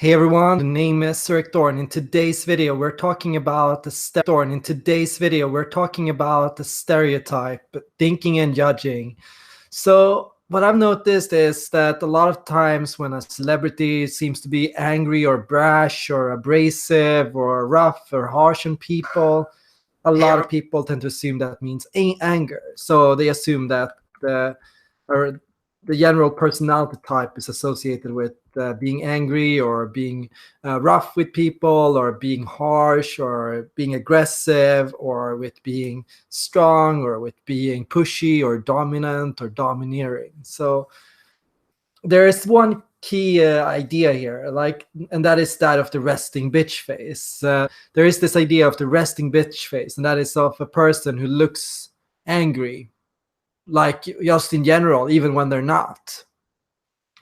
Hey everyone, the name is Erik, and in today's video we're talking about the stereotype, thinking and judging. So what I've noticed is that a lot of times when a celebrity seems to be angry or brash or abrasive or rough or harsh on people, a lot of people tend to assume that means anger. So they assume that or the general personality type is associated with being angry or being rough with people or being harsh or being aggressive or with being strong or with being pushy or dominant or domineering. So there is one key idea here, and that is that of the resting bitch face. There is this idea of the resting bitch face, and that is of a person who looks angry, like just in general, even when they're not.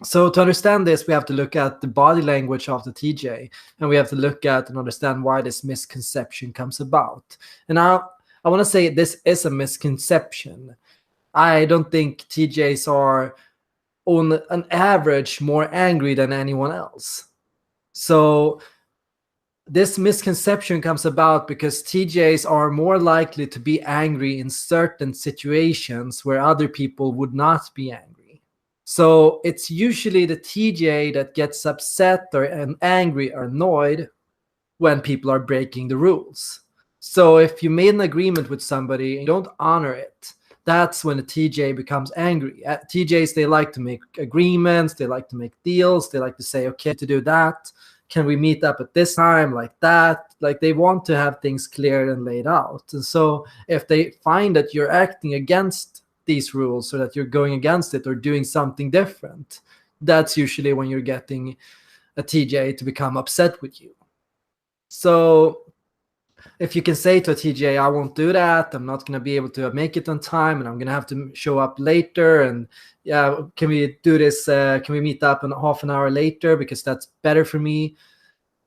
So to understand this, we have to look at the body language of the TJ, and we have to look at and understand why this misconception comes about. And I want to say this is a misconception. I don't think TJs are on an average more angry than anyone else. So this misconception comes about because TJs are more likely to be angry in certain situations where other people would not be angry. So it's usually the TJ that gets upset or angry or annoyed when people are breaking the rules. So if you made an agreement with somebody and you don't honor it, that's when the TJ becomes angry. TJs, they like to make agreements, they like to make deals, they like to say, okay, to do that, can we meet up at this time, like that? Like they want to have things cleared and laid out. And so if they find that you're acting against these rules or that you're going against it or doing something different, that's usually when you're getting a TJ to become upset with you. So if you can say to a TJ, I won't do that, I'm not going to be able to make it on time, and I'm going to have to show up later, and yeah, can we do this, can we meet up in half an hour later because that's better for me?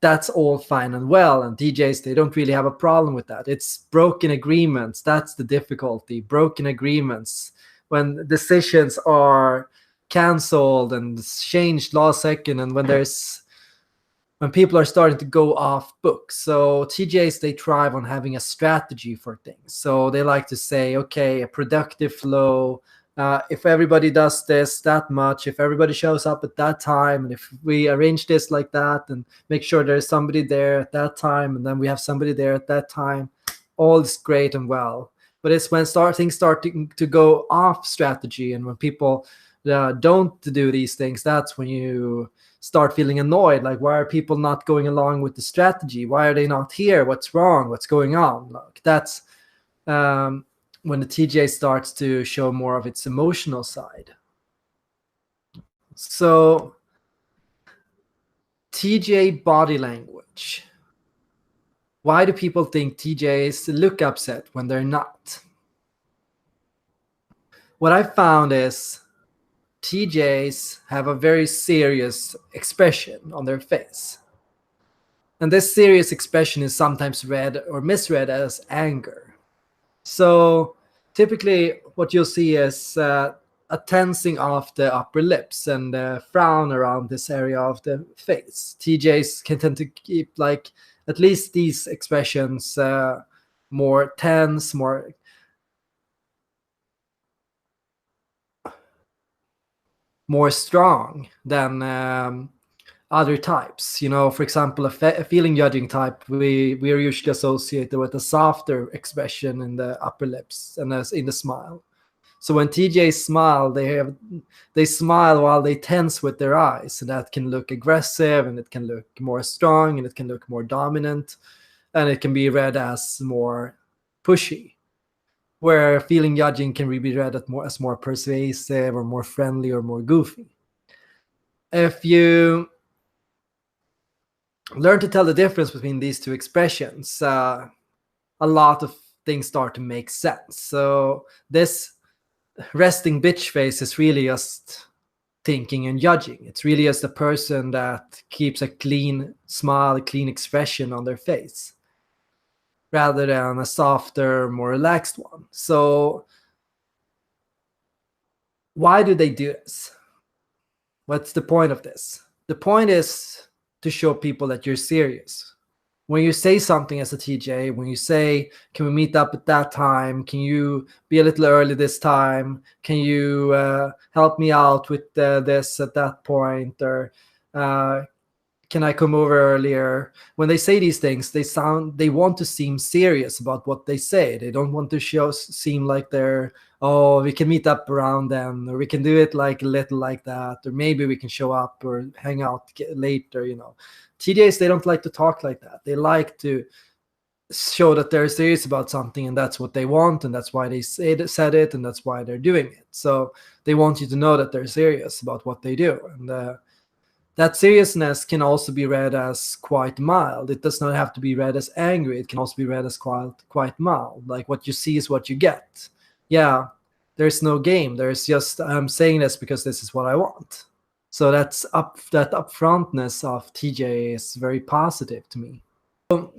That's all fine and well, and TJs, they don't really have a problem with that. It's broken agreements, that's the difficulty. Broken agreements, when decisions are canceled and changed last second, and when people are starting to go off book. So TJs, they thrive on having a strategy for things. So they like to say, okay, a productive flow. If everybody does this that much, if everybody shows up at that time, and if we arrange this like that and make sure there's somebody there at that time, and then we have somebody there at that time, all is great and well. But it's when things start to go off strategy, and when people don't do these things, that's when you start feeling annoyed. Like, why are people not going along with the strategy? Why are they not here? What's wrong? What's going on? Like, that's when the TJ starts to show more of its emotional side. So TJ body language. Why do people think TJs look upset when they're not? What I found is TJs have a very serious expression on their face. And this serious expression is sometimes read or misread as anger. So typically what you'll see is a tensing of the upper lips and a frown around this area of the face. TJs can tend to keep like at least these expressions more tense, more strong than other types. You know, for example, a feeling judging type, we are usually associated with a softer expression in the upper lips and as in the smile. So when TJs smile, they smile while they tense with their eyes, and that can look aggressive, and it can look more strong, and it can look more dominant, and it can be read as more pushy. Where feeling judging can be read as more persuasive or more friendly or more goofy. If you learn to tell the difference between these two expressions, a lot of things start to make sense. So this resting bitch face is really just thinking and judging. It's really just a person that keeps a clean smile, a clean expression on their face, rather than a softer, more relaxed one. So why do they do this? What's the point of this? The point is to show people that you're serious. When you say something as a TJ, when you say, can we meet up at that time? Can you be a little early this time? Can you help me out with this at that point? Or can I come over earlier? When they say these things, they want to seem serious about what they say. They don't want to seem like they're, oh, we can meet up around then, or we can do it like a little like that, or maybe we can show up or hang out later, TJs, they don't like to talk like that. They like to show that they're serious about something, and that's what they want, and that's why they said it, and that's why they're doing it. So they want you to know that they're serious about what they do. And that seriousness can also be read as quite mild. It does not have to be read as angry. It can also be read as quite mild. Like, what you see is what you get. Yeah, there's no game. There's just, I'm saying this because this is what I want. So that upfrontness of TJ is very positive to me. So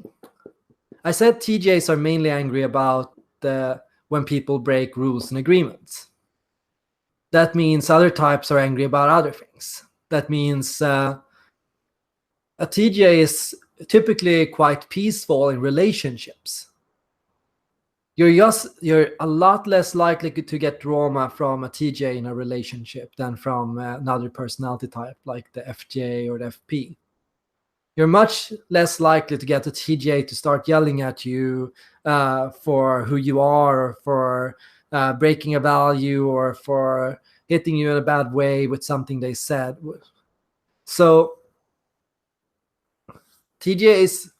I said TJs are mainly angry about when people break rules and agreements. That means other types are angry about other things. That means a TJ is typically quite peaceful in relationships. You're a lot less likely to get drama from a TJ in a relationship than from another personality type like the FJ or the FP. You're much less likely to get a TJ to start yelling at you for who you are, or for breaking a value, or for hitting you in a bad way with something they said. So TJs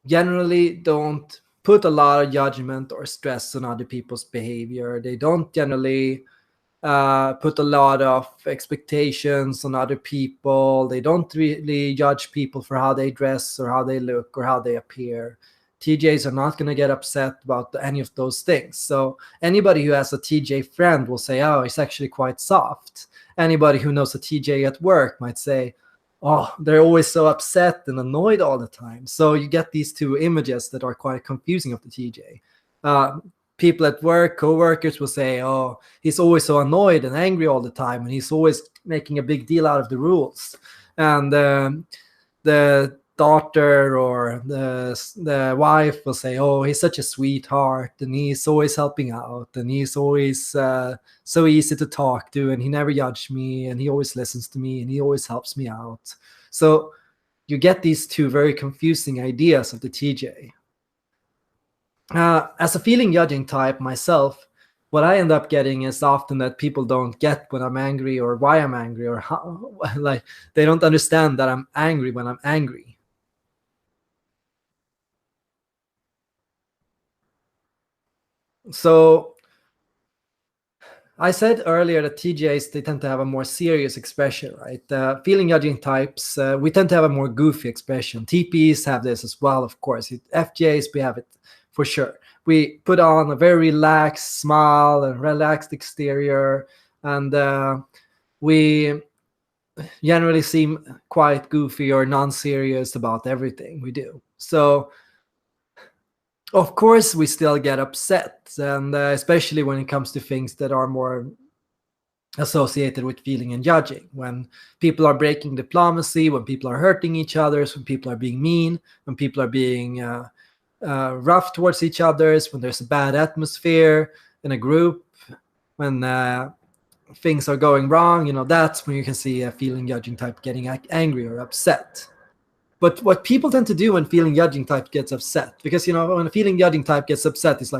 generally don't put a lot of judgment or stress on other people's behavior. They don't generally put a lot of expectations on other people. They don't really judge people for how they dress or how they look or how they appear. TJs are not going to get upset about any of those things. So anybody who has a TJ friend will say, oh, he's actually quite soft. Anybody who knows a TJ at work might say, oh, they're always so upset and annoyed all the time. So you get these two images that are quite confusing of the TJ. People at work, co-workers will say, oh, he's always so annoyed and angry all the time, and he's always making a big deal out of the rules. And the daughter or the wife will say, oh, he's such a sweetheart, and he's always helping out, and he's always so easy to talk to, and he never judges me, and he always listens to me, and he always helps me out. So you get these two very confusing ideas of the TJ. As a feeling judging type myself, what I end up getting is often that people don't get when I'm angry or why I'm angry, or how, like, they don't understand that I'm angry when I'm angry. So I said earlier that TJs, they tend to have a more serious expression, right? Feeling judging types, we tend to have a more goofy expression. TPs have this as well, of course. FJs, we have it for sure. We put on a very relaxed smile and relaxed exterior, and we generally seem quite goofy or non-serious about everything we do. So of course we still get upset, and especially when it comes to things that are more associated with feeling and judging. When people are breaking diplomacy, when people are hurting each other, when people are being mean, when people are being rough towards each other, when there's a bad atmosphere in a group, when things are going wrong, that's when you can see a feeling judging type getting angry or upset. But what people tend to do when feeling judging type gets upset, because when a feeling judging type gets upset, it's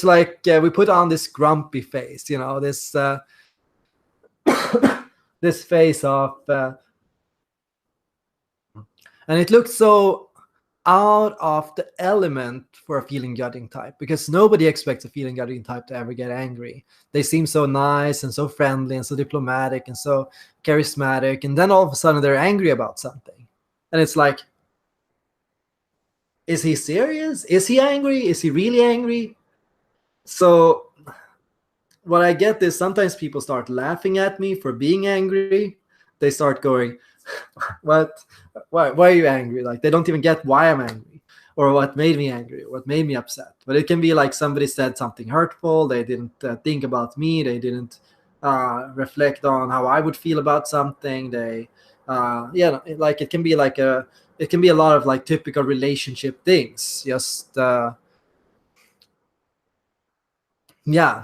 like we put on this grumpy face, this this face of and it looks so out of the element for a feeling judging type, because nobody expects a feeling judging type to ever get angry. They seem so nice and so friendly and so diplomatic and so charismatic, and then all of a sudden they're angry about something, and it's like, is he serious? Is he angry? Is he really angry? So what I get is sometimes people start laughing at me for being angry. They start going, what? Why are you angry? Like, they don't even get why I'm angry, or what made me angry, or what made me upset. But it can be like somebody said something hurtful. They didn't think about me. They didn't reflect on how I would feel about something. They yeah, like it can be like it can be a lot of like typical relationship things. Just yeah.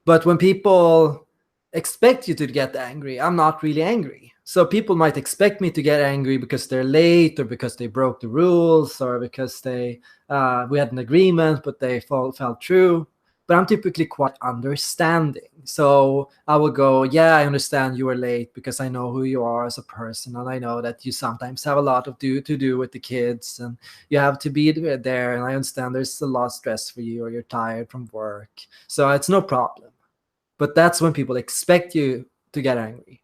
But when people expect you to get angry, I'm not really angry. So people might expect me to get angry because they're late, or because they broke the rules, or because they we had an agreement but they fell through. But I'm typically quite understanding. So I will go, yeah, I understand you were late because I know who you are as a person, and I know that you sometimes have a lot of to do with the kids, and you have to be there, and I understand there's a lot of stress for you, or you're tired from work. So it's no problem. But that's when people expect you to get angry.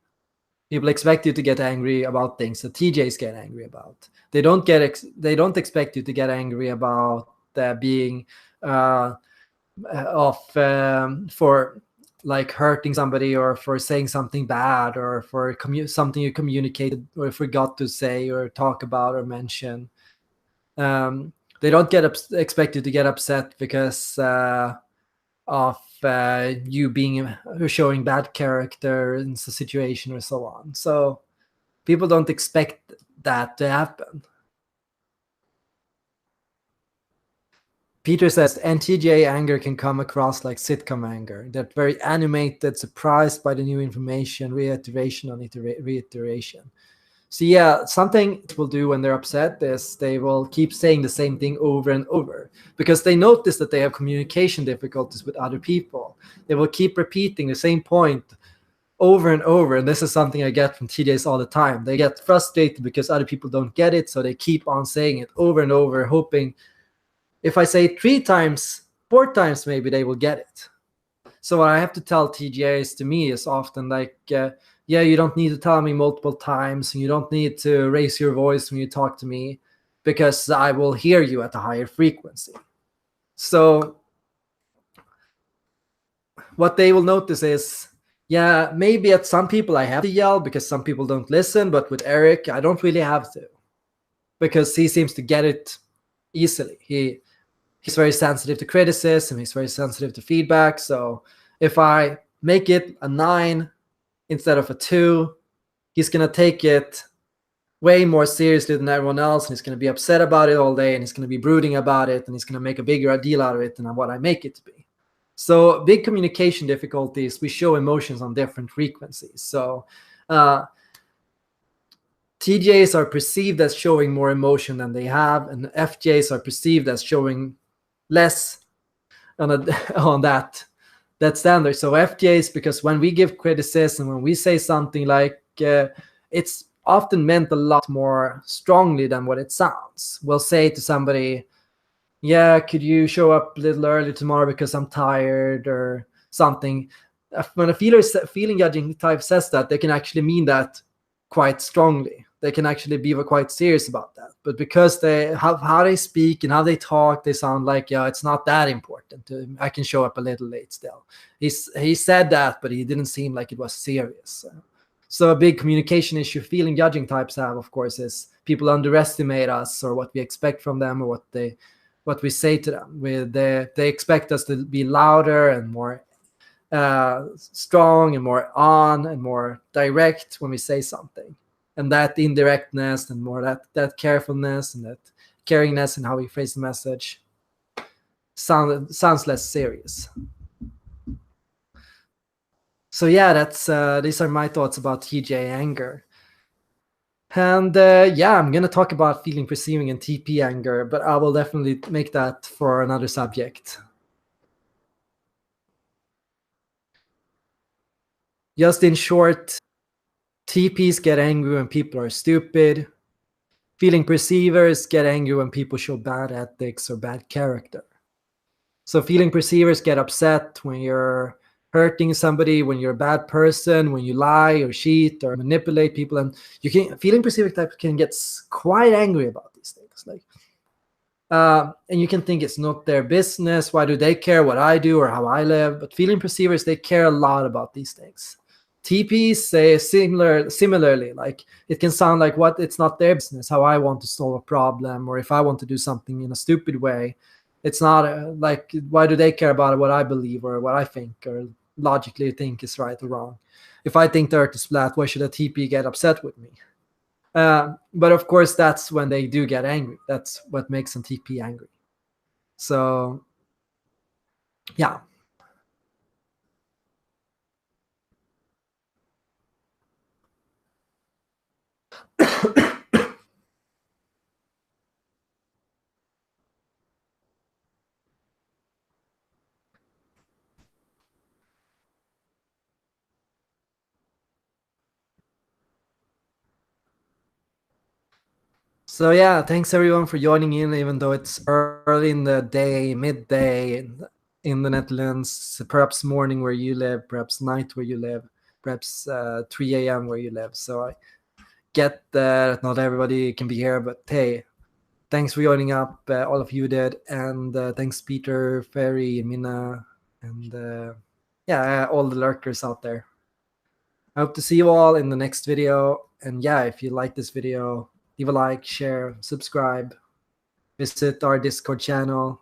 People expect you to get angry about things that TJs get angry about. They don't expect you to get angry about being off for like hurting somebody, or for saying something bad, or for something you communicated or forgot to say or talk about or mention. They don't expect you to get upset because of you being showing bad character in the situation or so on. So people don't expect that to happen. Peter says NTJ anger can come across like sitcom anger, that very animated, surprised by the new information, reiteration on reiteration. So yeah, something people do when they're upset is they will keep saying the same thing over and over because they notice that they have communication difficulties with other people. They will keep repeating the same point over and over. And this is something I get from TJs all the time. They get frustrated because other people don't get it. So they keep on saying it over and over, hoping if I say it 3 times, 4 times, maybe they will get it. So what I have to tell TJs to me is often like, yeah, you don't need to tell me multiple times, and you don't need to raise your voice when you talk to me, because I will hear you at a higher frequency. So what they will notice is, yeah, maybe at some people I have to yell because some people don't listen, but with Erik, I don't really have to, because he seems to get it easily. He's very sensitive to criticism. He's very sensitive to feedback. So if I make it a 9 instead of a 2, he's going to take it way more seriously than everyone else. And he's going to be upset about it all day. And he's going to be brooding about it. And he's going to make a bigger deal out of it than what I make it to be. So big communication difficulties, we show emotions on different frequencies. So TJs are perceived as showing more emotion than they have. And FJs are perceived as showing less on on that standard. So FJs, because when we give criticism, when we say something like it's often meant a lot more strongly than what it sounds. We'll say to somebody, yeah, could you show up a little early tomorrow because I'm tired, or something. When a feeling judging type says that, they can actually mean that quite strongly. They can actually be quite serious about that. But because they have how they speak and how they talk, they sound like, yeah, it's not that important. I can show up a little late still. He said that, but he didn't seem like it was serious. So a big communication issue feeling judging types have, of course, is people underestimate us, or what we expect from them, or what we say to them. They expect us to be louder and more strong and more on and more direct when we say something. And that indirectness and more that carefulness and that caringness in how we phrase the message sounds less serious. So yeah, that's these are my thoughts about TJ anger. And yeah, I'm gonna talk about feeling, perceiving, and TP anger, but I will definitely make that for another subject. Just in short, TPs get angry when people are stupid. Feeling perceivers get angry when people show bad ethics or bad character. So feeling perceivers get upset when you're hurting somebody, when you're a bad person, when you lie or cheat or manipulate people. And feeling perceiver type can get quite angry about these things. Like, and you can think it's not their business. Why do they care what I do or how I live? But feeling perceivers, they care a lot about these things. TPs say similarly, like it can sound like it's not their business how I want to solve a problem, or if I want to do something in a stupid way. It's not like, why do they care about what I believe or what I think or logically think is right or wrong. If I think the Earth is flat, why should a TP get upset with me? But of course, that's when they do get angry. That's what makes a TP angry. So, yeah. So yeah, thanks everyone for joining in, even though it's early in the day, midday in the Netherlands, perhaps morning where you live, perhaps night where you live, perhaps 3 a.m. where you live. So I get that not everybody can be here, but hey, thanks for joining up, all of you did, and thanks Peter, Ferry, Mina, and yeah, all the lurkers out there. I hope to see you all in the next video. And yeah, if you like this video, leave a like, share, subscribe, visit our Discord channel.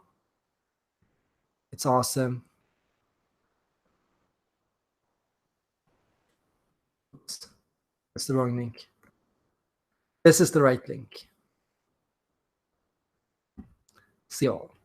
It's awesome. Oops, that's the wrong link. This is the right link. See you all.